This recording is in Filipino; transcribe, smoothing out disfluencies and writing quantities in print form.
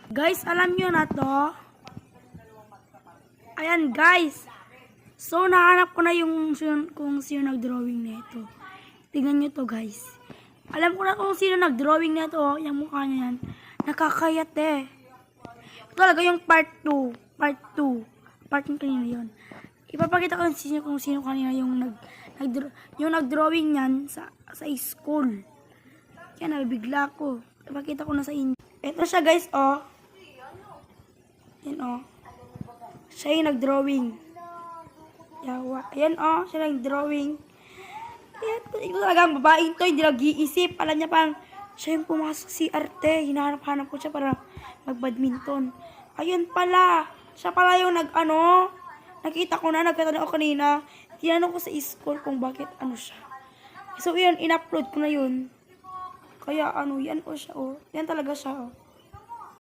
Guys, alam nyo na to. Ayan guys. So, nahanap ko na kung sino nag-drawing nito. Tingnan nyo to guys. Alam ko na kung sino nag-drawing nito. Yung mukha niya yan. Nakakayat eh. Ito talaga yung part 2. Part 2. Part yung kanina yun. Ipapakita ko kung sino kanina yung nag-drawing niyan sa school. Kaya nabigla ko. Ipakita ko na sa inyo. Ito siya guys, oh. Yan, oh. Siya yung nag-drawing. Yawa. Ayan, oh. Siya yung drawing. Ayan, ito talaga ang babaeng to. Hindi nag-iisip. Alam niya parang siya yung pumasok si Arte. Hinahanap-hanap ko siya para mag-badminton. Ayun pala. Siya pala yung nakita ko na, nagkatanong ako kanina. Tinanong ko sa school kung bakit siya. So, yun, in-upload ko na yun. Kaya yan siya, oh. Yan talaga siya, oh.